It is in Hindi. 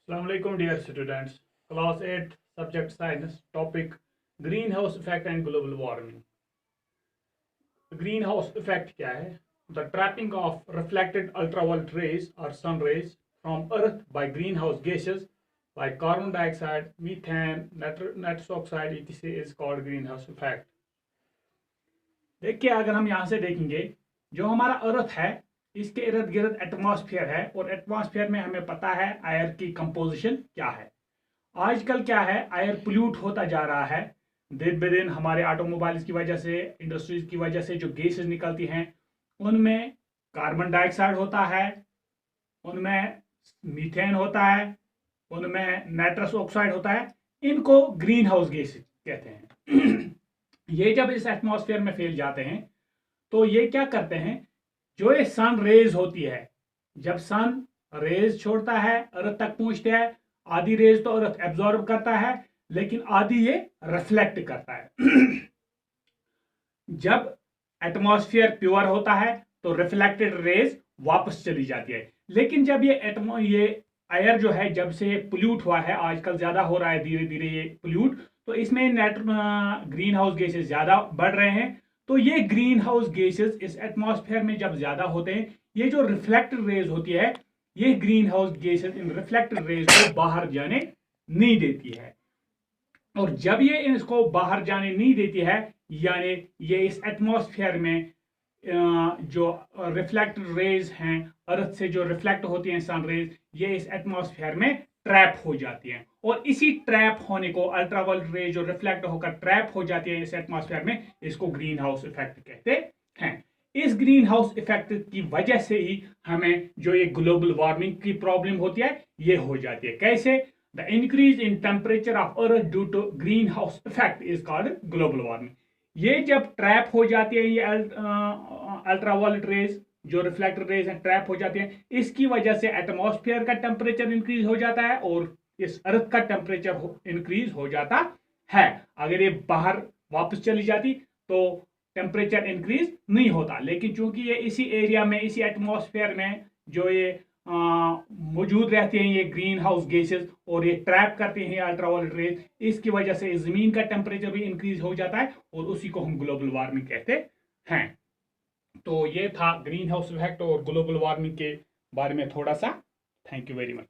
Assalamualaikum dear students. Class 8 subject science topic greenhouse effect and global warming. Greenhouse effect क्या है? The trapping of reflected ultraviolet rays or sun rays from earth by greenhouse gases like carbon dioxide, methane, nitrous oxide etc. is called greenhouse effect. देखिए अगर हम यहाँ से देखेंगे जो हमारा अर्थ है इसके इर्द गिर्द एटमॉस्फेयर है और एटमॉस्फेयर में हमें पता है एयर की कंपोजिशन क्या है। आजकल क्या है, एयर पोल्यूट होता जा रहा है दिन ब दिन। हमारे ऑटोमोबाइल्स की वजह से, इंडस्ट्रीज की वजह से जो गैसेस निकलती हैं उनमें कार्बन डाइऑक्साइड होता है, उनमें मीथेन होता है, उनमें नाइट्रस ऑक्साइड होता है। इनको ग्रीन हाउस गैसेस कहते हैं। ये जब इस एटमॉस्फेयर में फैल जाते हैं तो ये क्या करते हैं, जो ये सन रेज होती है, जब सन रेज छोड़ता है अर्थ तक पहुंचते हैं, आधी रेज तो अर्थ एब्जॉर्ब करता है लेकिन आधी ये रिफ्लेक्ट करता है। जब एटमॉस्फेयर प्योर होता है तो रिफ्लेक्टेड रेज वापस चली जाती है। लेकिन जब ये एयर जो है जब से पोल्यूट हुआ है, आजकल ज्यादा हो रहा है धीरे धीरे ये पोल्यूट, तो इसमें ग्रीन हाउस गैसेस ज्यादा बढ़ रहे हैं। तो ये ग्रीन हाउस गैसेस इस एटमॉस्फेयर में जब ज्यादा होते हैं, ये जो रिफ्लेक्टेड रेज होती है, ये green house gases in reflected raise को बाहर जाने नहीं देती है। और जब ये इसको बाहर जाने नहीं देती है, यानी ये इस एटमॉस्फेयर में जो रिफ्लेक्टेड रेज हैं, अर्थ से जो रिफ्लेक्ट होती हैं सन रेज, ये इस एटमॉस्फेयर में ट्रैप हो जाती हैं। और इसी ट्रैप होने को, अल्ट्रावायलेट रे जो रिफ्लेक्ट होकर ट्रैप हो जाती है इस एटमॉस्फेयर में, इसको ग्रीन हाउस इफेक्ट कहते हैं। इस ग्रीन हाउस इफेक्ट की वजह से ही हमें जो ये ग्लोबल वार्मिंग की प्रॉब्लम होती है ये हो जाती है। कैसे? The increase in temperature of earth due to greenhouse effect is called global warming. ये जब ट्रैप हो जाती है, ये अल्ट्रावायलेट रेज जो रिफ्लेक्टेड रेज हैं ट्रैप हो जाती हैं, इसकी वजह से एटमॉस्फेयर का टेम्परेचर इंक्रीज हो जाता है और इस अर्थ का टेम्परेचर इंक्रीज हो जाता है। अगर ये बाहर वापस चली जाती तो टेम्परेचर इंक्रीज नहीं होता, लेकिन चूंकि ये इसी एरिया में, इसी एटमॉस्फेयर में जो ये मौजूद रहते हैं ये ग्रीन हाउस गैसेस, और ये ट्रैप करते हैं अल्ट्रावायलेट रेज, इसकी वजह से जमीन का टेम्परेचर भी इंक्रीज हो जाता है और उसी को हम ग्लोबल वार्मिंग कहते हैं। तो ये था ग्रीन हाउस इफेक्ट और ग्लोबल वार्मिंग के बारे में थोड़ा सा। Thank you very much.